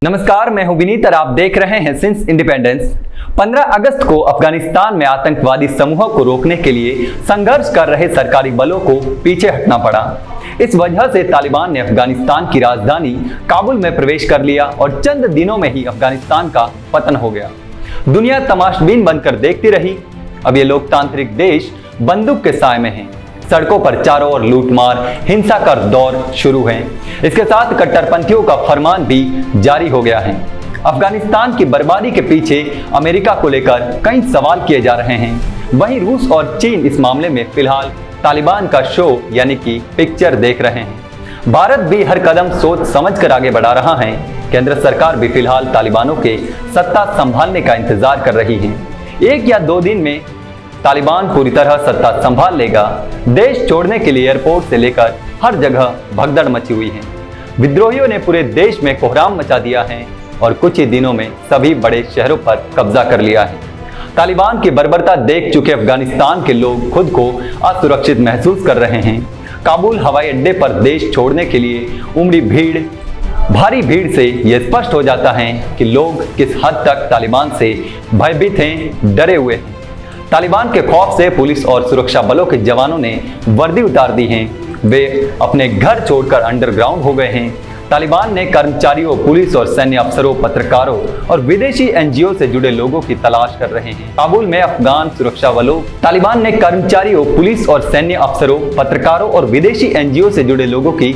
नमस्कार, मैं हूं विनीत और आप देख रहे हैं सिंस इंडिपेंडेंस। 15 अगस्त को अफगानिस्तान में आतंकवादी समूहों को रोकने के लिए संघर्ष कर रहे सरकारी बलों को पीछे हटना पड़ा। इस वजह से तालिबान ने अफगानिस्तान की राजधानी काबुल में प्रवेश कर लिया और चंद दिनों में ही अफगानिस्तान का पतन हो गया। दुनिया तमाशबीन बनकर देखती रही। अब ये लोकतांत्रिक देश बंदूक के साए में है। सड़कों पर चारों ओर लूटमार, हिंसा का दौर शुरू है। इसके साथ कट्टरपंथियों का फरमान भी जारी हो गया है। अफगानिस्तान की बर्बादी के पीछे अमेरिका को लेकर कई सवाल किए जा रहे हैं। वहीं रूस और चीन इस मामले में फिलहाल तालिबान का शो यानी कि पिक्चर देख रहे हैं। भारत भी हर कदम सोच समझकर आगे बढ़ा रहा है। केंद्र सरकार भी फिलहाल तालिबानों के सत्ता संभालने का इंतजार कर रही है। 1 या 2 दिन में तालिबान पूरी तरह सत्ता संभाल लेगा। देश छोड़ने के लिए एयरपोर्ट से लेकर हर जगह भगदड़ मची हुई है। विद्रोहियों ने पूरे देश में कोहराम मचा दिया है और कुछ ही दिनों में सभी बड़े शहरों पर कब्जा कर लिया है। तालिबान की बर्बरता देख चुके अफगानिस्तान के लोग खुद को असुरक्षित महसूस कर रहे हैं। काबुल हवाई अड्डे पर देश छोड़ने के लिए उमड़ी भारी भीड़ से यह स्पष्ट हो जाता है कि लोग किस हद तक तालिबान से भयभीत हैं, डरे हुए हैं। तालिबान के खौफ से पुलिस और सुरक्षा बलों के जवानों ने वर्दी उतार दी है। वे अपने घर छोड़कर अंडरग्राउंड हो गए हैं। तालिबान ने कर्मचारियों, पुलिस और सैन्य अफसरों, पत्रकारों और विदेशी एनजीओ से जुड़े लोगों की तलाश कर रहे हैं। काबुल में अफगान सुरक्षा बलों तालिबान ने कर्मचारियों, पुलिस और सैन्य अफसरों, पत्रकारों और विदेशी एनजीओ से जुड़े लोगों की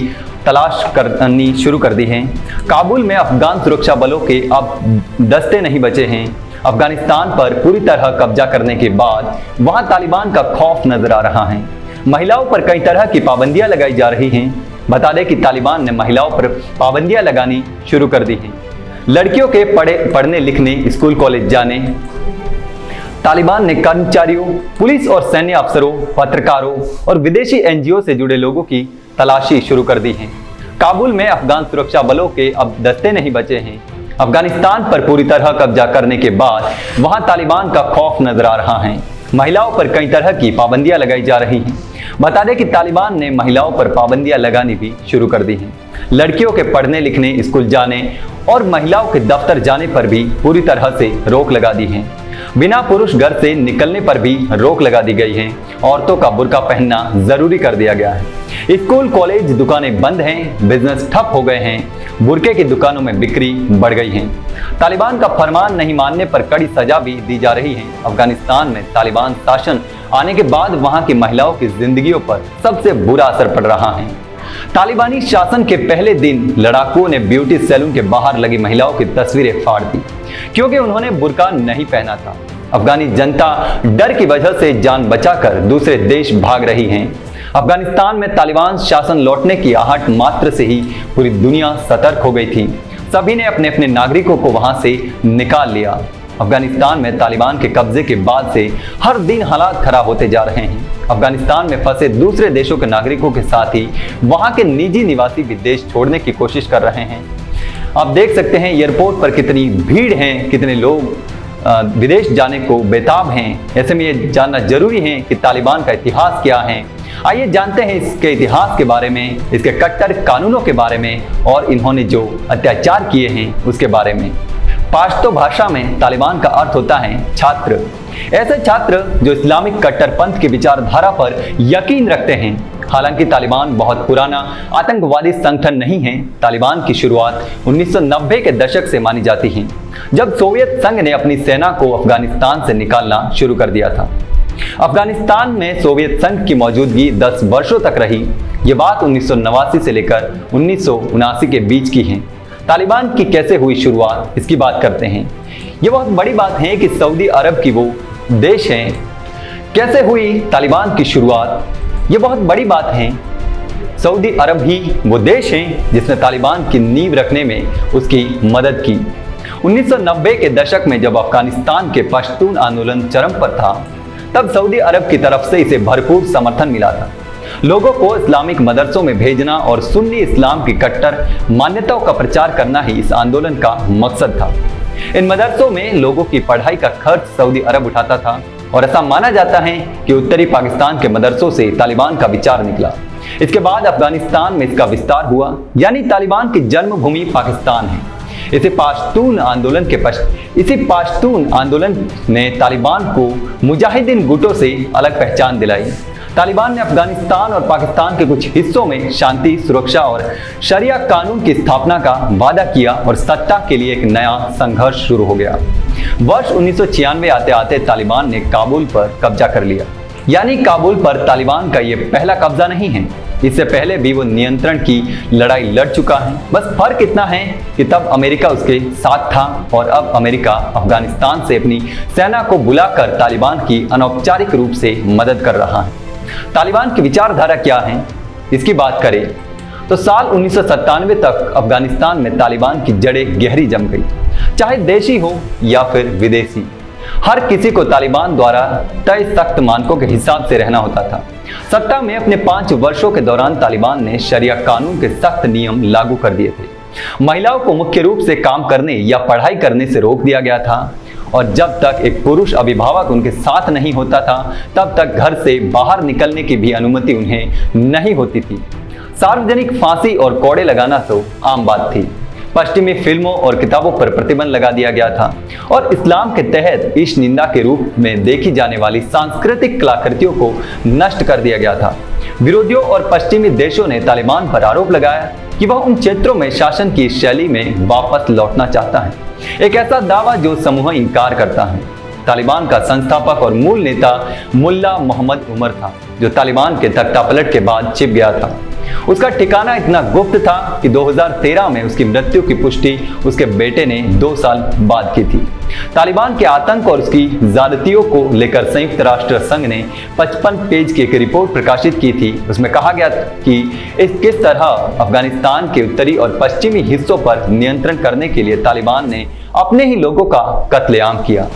तलाश करनी शुरू कर दी है। काबुल में अफगान सुरक्षा बलों के अब दस्ते नहीं बचे हैं। अफगानिस्तान पर पूरी तरह कब्जा करने के बाद वहां तालिबान का खौफ नजर आ रहा है। महिलाओं पर कई तरह की पाबंदियां लगाई जा रही हैं। बता दें कि तालिबान ने महिलाओं पर पाबंदियां लगानी शुरू कर दी हैं। लड़कियों के पढ़ने लिखने, स्कूल कॉलेज जाने। तालिबान ने कर्मचारियों, पुलिस और सैन्य अफसरों, पत्रकारों और विदेशी एनजीओ से जुड़े लोगों की तलाशी शुरू कर दी है। काबुल में अफगान सुरक्षा बलों के अब दस्ते नहीं बचे हैं। अफगानिस्तान पर पूरी तरह कब्जा करने के बाद वहां तालिबान का खौफ नजर आ रहा है। महिलाओं पर कई तरह की पाबंदियां लगाई जा रही हैं। बता दें कि तालिबान ने महिलाओं पर पाबंदियां लगानी भी शुरू कर दी हैं। लड़कियों के पढ़ने लिखने, स्कूल जाने और महिलाओं के दफ्तर जाने पर भी पूरी तरह से रोक लगा दी है। बिना पुरुष घर से निकलने पर भी रोक लगा दी गई है। औरतों का बुर्का पहनना जरूरी कर दिया गया है। स्कूल, कॉलेज, दुकानें बंद हैं, बिजनेस ठप हो गए हैं। बुर्के की दुकानों में बिक्री बढ़ गई है। तालिबान का फरमान नहीं मानने पर कड़ी सजा भी दी जा रही है। अफगानिस्तान में तालिबान शासन आने के बाद वहां की महिलाओं की जिंदगियों पर सबसे बुरा असर पड़ रहा है। तालिबानी शासन के पहले दिन लड़ाकुओं ने ब्यूटी सैलून के बाहर लगी महिलाओं की तस्वीरें फाड़ दी क्योंकि उन्होंने बुर्का नहीं पहना था। अफगानी जनता डर की वजह से जान बचाकर दूसरे देश भाग रही है। अफगानिस्तान में तालिबान शासन लौटने की आहट मात्र से ही पूरी दुनिया सतर्क हो गई थी। सभी ने अपने अपने नागरिकों को वहां से निकाल लिया। अफगानिस्तान में तालिबान के कब्जे के बाद से हर दिन हालात खराब होते जा रहे हैं। अफगानिस्तान में फंसे दूसरे देशों के नागरिकों के साथ ही वहां के निजी निवासी भी देश छोड़ने की कोशिश कर रहे हैं। आप देख सकते हैं एयरपोर्ट पर कितनी भीड़ है, कितने लोग विदेश जाने को बेताब हैं। ऐसे में ये जानना जरूरी है कि तालिबान का इतिहास क्या है। आइए जानते हैं इसके इतिहास के बारे में, इसके कट्टर कानूनों के बारे में और इन्होंने जो अत्याचार किए हैं उसके बारे में। पाश्तो भाषा में तालिबान का अर्थ होता है छात्र। ऐसे छात्र जो इस्लामिक कट्टरपंथ की विचारधारा पर यकीन रखते हैं। हालांकि तालिबान बहुत पुराना आतंकवादी संगठन नहीं है। तालिबान की शुरुआत 1990 के दशक से मानी जाती है, जब सोवियत संघ ने अपनी सेना को अफगानिस्तान से निकालना शुरू कर दिया था। अफगानिस्तान में सोवियत संघ की मौजूदगी 10 वर्षों तक रही। ये बात 1989 से लेकर 1979 के बीच की है। तालिबान की कैसे हुई शुरुआत, इसकी बात करते हैं। ये बहुत बड़ी बात है कि सऊदी अरब की वो देश है। कैसे हुई तालिबान की शुरुआत, ये बहुत बड़ी बात है। सऊदी अरब ही वो देश है जिसने तालिबान की नींव रखने में उसकी मदद की। 1990 के दशक में जब अफगानिस्तान के पश्तून आंदोलन चरम पर था, तब सऊदी अरब की तरफ से इसे भरपूर समर्थन मिला था। लोगों को इस्लामिक मदरसों में भेजना और सुन्नी इस्लाम की कट्टर मान्यताओं का प्रचार करना ही इस आंदोलन का मकसद था। इन मदरसों में लोगों की पढ़ाई का खर्च सऊदी अरब उठाता था और ऐसा माना जाता है कि उत्तरी पाकिस्तान के मदरसों से तालिबान का विचार निकला। इसके बाद अफगानिस्तान में इसका विस्तार हुआ, यानी तालिबान की जन्मभूमि पाकिस्तान है। इसी पाश्तून आंदोलन ने तालिबान को मुजाहिदीन गुटों से अलग पहचान दिलाई। तालिबान ने अफगानिस्तान और पाकिस्तान के कुछ हिस्सों में शांति, सुरक्षा और शरिया कानून की स्थापना का वादा किया और सत्ता के लिए एक नया संघर्ष शुरू हो गया। वर्ष 1996 आते आते तालिबान ने काबुल पर कब्जा कर लिया। यानी काबुल पर तालिबान का ये पहला कब्जा नहीं है, इससे पहले भी वो नियंत्रण की लड़ाई लड़ चुका है। बस फर्क इतना है कि तब अमेरिका उसके साथ था और अब अमेरिका अफगानिस्तान से अपनी सेना को बुलाकर तालिबान की अनौपचारिक रूप से मदद कर रहा है। तालिबान की विचारधारा क्या है, इसकी बात करें तो साल 1997 तक अफगानिस्तान में तालिबान की जड़ें गहरी जम गई। चाहे देशी हो या फिर विदेशी, हर किसी को तालिबान द्वारा तय सख्त मानकों के हिसाब से रहना होता था। सत्ता में अपने 5 वर्षों के दौरान तालिबान ने शरिया कानून के सख्त नियम लागू कर दिए थे। महिलाओं को मुख्य रूप से काम करने या पढ़ाई करने से रोक दिया गया था और जब तक एक पुरुष अभिभावक उनके साथ नहीं होता था तब तक घर से बाहर निकलने की भी अनुमति उन्हें नहीं होती थी। सार्वजनिक फांसी और कोड़े लगाना तो आम बात थी। पश्चिमी फिल्मों और किताबों पर प्रतिबंध लगा दिया गया था और इस्लाम के तहत ईश निंदा के रूप में देखी जाने वाली सांस्कृतिक कलाकृतियों को नष्ट कर दिया गया था। विरोधियों और पश्चिमी देशों ने तालिबान पर आरोप लगाया कि वह उन क्षेत्रों में शासन की शैली में वापस लौटना चाहता है, एक ऐसा दावा जो समूह इंकार करता है। तालिबान का संस्थापक और मूल नेता मुल्ला मोहम्मद उमर था, जो तालिबान के तख्तापलट के बाद छिप गया था। उसका ठिकाना इतना गुप्त था कि 2013 में उसकी मृत्यु की पुष्टि उसके बेटे ने 2 साल बाद की थी। तालिबान के आतंक और उसकी ज्यादतियों को लेकर संयुक्त राष्ट्र संघ ने 55 पेज की एक रिपोर्ट प्रकाशित की थी। उसमें कहा गया कि किस तरह अफगानिस्तान के उत्तरी और पश्चिमी हिस्सों पर नियंत्रण करने के लिए तालिबान ने अपने ही लोगों का कत्लेआम किया।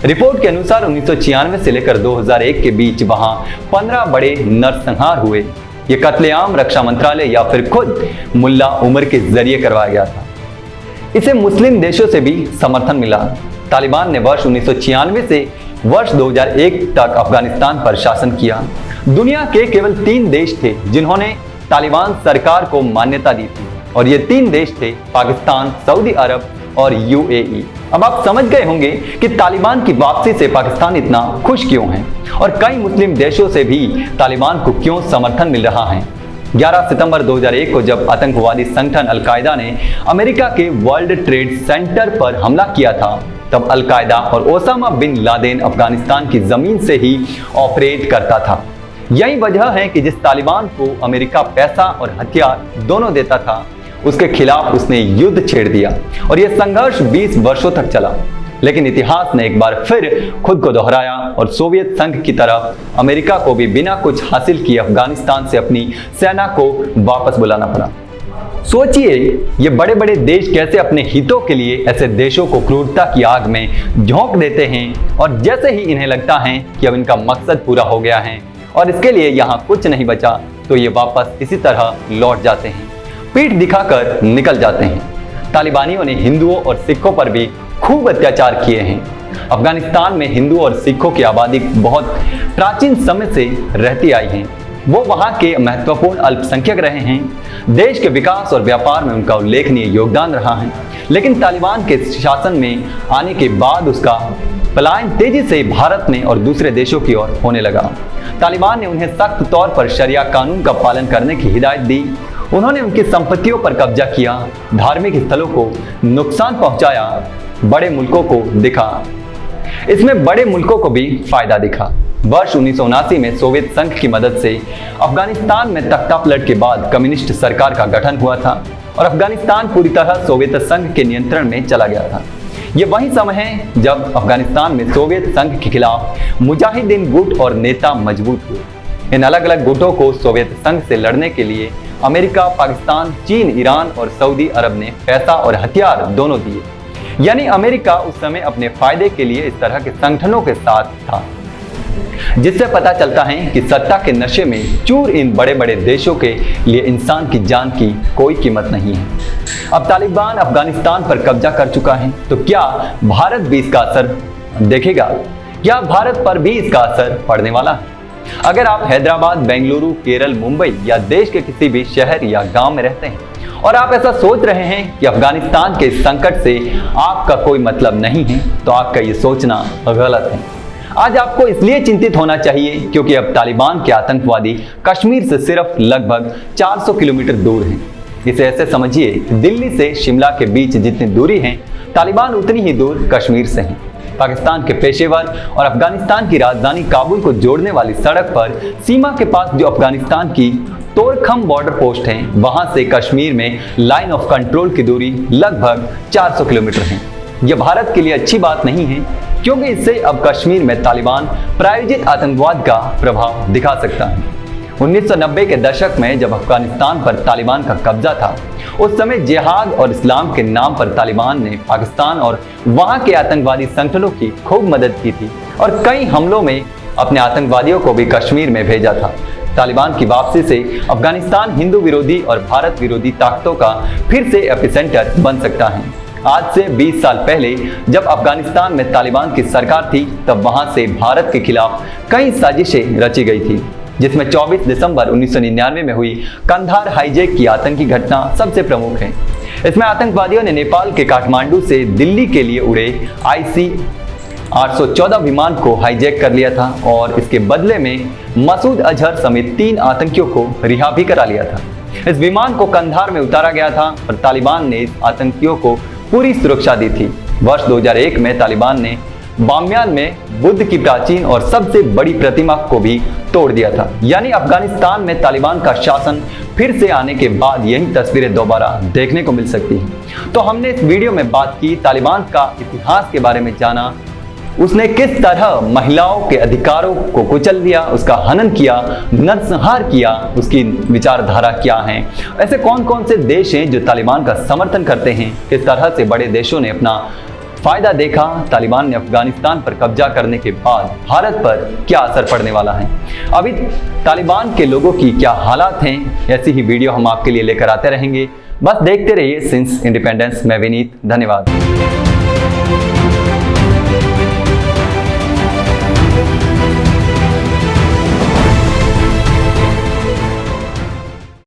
रिपोर्ट के अनुसार 1996 से लेकर 2001 के बीच वहां 15 बड़े नरसंहार हुए। ये कत्लेआम रक्षा मंत्रालय या फिर खुद मुल्ला उमर के जरिए करवाया गया था। इसे मुस्लिम देशों से भी समर्थन मिला। तालिबान ने वर्ष 1996 से वर्ष 2001 तक अफगानिस्तान पर शासन किया। दुनिया के केवल 3 देश थे जिन्होंने तालिबान सरकार को मान्यता दी थी और ये 3 देश थे पाकिस्तान, सऊदी अरब और यूएई। अब आप समझ गए होंगे कि तालिबान की वापसी से पाकिस्तान इतना खुश क्यों है और कई मुस्लिम देशों से भी तालिबान को क्यों समर्थन मिल रहा है। 11 सितंबर 2001 को जब आतंकवादी संगठन अल-कायदा ने अमेरिका के वर्ल्ड ट्रेड सेंटर पर हमला किया था, तब अल-कायदा और ओसामा बिन लादेन अफगानिस्तान की जमीन से ही ऑपरेट करता था। यही वजह है कि जिस तालिबान को अमेरिका पैसा और हथियार दोनों देता था, उसके खिलाफ उसने युद्ध छेड़ दिया और यह संघर्ष 20 वर्षों तक चला। लेकिन इतिहास ने एक बार फिर खुद को दोहराया और सोवियत संघ की तरह अमेरिका को भी बिना कुछ हासिल किए अफगानिस्तान से अपनी सेना को वापस बुलाना पड़ा। सोचिए, ये बड़े बड़े देश कैसे अपने हितों के लिए ऐसे देशों को क्रूरता की आग में झोंक देते हैं और जैसे ही इन्हें लगता है कि अब इनका मकसद पूरा हो गया है और इसके लिए यहाँ कुछ नहीं बचा, तो ये वापस इसी तरह लौट जाते हैं, पीठ दिखाकर निकल जाते हैं। तालिबानियों ने हिंदुओं और सिखों पर भी खूब अत्याचार किए हैं। अफगानिस्तान में हिंदू और सिखों की आबादी बहुत प्राचीन समय से रहती आई है। वो वहाँ के महत्वपूर्ण अल्पसंख्यक रहे हैं। देश के विकास और व्यापार में उनका उल्लेखनीय योगदान रहा है। लेकिन तालिबान के शासन में आने के बाद उसका पलायन तेजी से भारत में और दूसरे देशों की ओर होने लगा। तालिबान ने उन्हें सख्त तौर पर शरिया कानून का पालन करने की हिदायत दी। उन्होंने उनकी संपत्तियों पर कब्जा किया, धार्मिक स्थलों को नुकसान पहुंचाया, बड़े मुल्कों को दिखा। इसमें बड़े मुल्कों को भी फायदा दिखा। वर्ष 1979 में सोवियत संघ की मदद से अफगानिस्तान में तख्तापलट के बाद कम्युनिस्ट सरकार का गठन हुआ था और अफगानिस्तान पूरी तरह सोवियत संघ के नियंत्रण में चला गया था। ये वही समय है जब अफगानिस्तान में सोवियत संघ के खिलाफ मुजाहिदीन गुट और नेता मजबूत हुए। इन अलग अलग गुटों को सोवियत संघ से लड़ने के लिए अमेरिका, पाकिस्तान, चीन, ईरान और सऊदी अरब ने पैसा और हथियार दोनों दिए। यानी अमेरिका उस समय अपने फायदे के लिए इस तरह के संगठनों के साथ था, जिससे पता चलता है कि सत्ता के नशे में चूर इन बड़े बड़े देशों के लिए इंसान की जान की कोई कीमत नहीं है। अब तालिबान अफगानिस्तान पर कब्जा कर चुका है, तो क्या भारत भी इसका असर देखेगा? क्या भारत पर भी इसका असर पड़ने वाला है? अगर आप हैदराबाद, बेंगलुरु, केरल, मुंबई या देश के किसी भी शहर या गांव में रहते हैं और आप ऐसा सोच रहे हैं कि अफगानिस्तान के संकट से आपका कोई मतलब नहीं है, तो आपका ये सोचना गलत है। आज आपको इसलिए चिंतित होना चाहिए क्योंकि अब तालिबान के आतंकवादी कश्मीर से सिर्फ लगभग 400 किलोमीटर दूर हैं। इसे ऐसे समझिए, दिल्ली से शिमला के बीच जितनी दूरी है, तालिबान उतनी ही दूर कश्मीर से है। पाकिस्तान के पेशेवर और अफगानिस्तान की राजधानी काबुल को जोड़ने वाली सड़क पर सीमा के पास जो अफगानिस्तान की तोरखम बॉर्डर पोस्ट है, वहां से कश्मीर में लाइन ऑफ कंट्रोल की दूरी लगभग 400 किलोमीटर है। यह भारत के लिए अच्छी बात नहीं है क्योंकि इससे अब कश्मीर में तालिबान प्रायोजित आतंकवाद का प्रभाव दिखा सकता है। 1990 के दशक में जब अफगानिस्तान पर तालिबान का कब्जा था, उस समय जिहाद और इस्लाम के नाम पर तालिबान ने पाकिस्तान और वहां के आतंकवादी संगठनों की खूब मदद की थी और कई हमलों में अपने आतंकवादियों को भी कश्मीर में भेजा था। तालिबान की वापसी से अफगानिस्तान हिंदू विरोधी और भारत विरोधी ताकतों का फिर से एपिसेंटर बन सकता है। आज से 20 साल पहले जब अफगानिस्तान में तालिबान की सरकार थी, तब वहां से भारत के खिलाफ कई साजिशें रची गई थी, जिसमें 24 दिसंबर 1999 में हुई कंधार हाईजैक की आतंकी घटना सबसे प्रमुख है। इसमें आतंकवादियों ने नेपाल के काठमांडू से दिल्ली के लिए उड़े IC-814 विमान को हाईजैक कर लिया था और इसके बदले में मसूद अजहर समेत 3 आतंकियों को रिहा भी करा लिया था। इस विमान को कंधार में उतारा गया था और तालिबान ने इस आतंकियों को पूरी सुरक्षा दी थी। वर्ष 2001 में तालिबान ने बामियान में बुद्ध की प्राचीन और सबसे बड़ी प्रतिमा को भी तोड़ दिया था। यानी अफगानिस्तान में तालिबान का शासन फिर से आने के बाद यही तस्वीरें दोबारा देखने को मिल सकती हैं। तो हमने इस वीडियो में बात की तालिबान का इतिहास के बारे में जाना, उसने किस तरह महिलाओं के अधिकारों को कुचल दिया, उसका हनन किया, नरसंहार किया, उसकी विचारधारा क्या है, ऐसे कौन कौन से देश हैं जो तालिबान का समर्थन करते हैं, किस तरह से बड़े देशों ने अपना फायदा देखा, तालिबान ने अफगानिस्तान पर कब्जा करने के बाद भारत पर क्या असर पड़ने वाला है, अभी तालिबान के लोगों की क्या हालात हैं, ऐसी ही वीडियो हम आपके लिए लेकर आते रहेंगे। बस देखते रहिए सिंस इंडिपेंडेंस। मैं विनीत, धन्यवाद।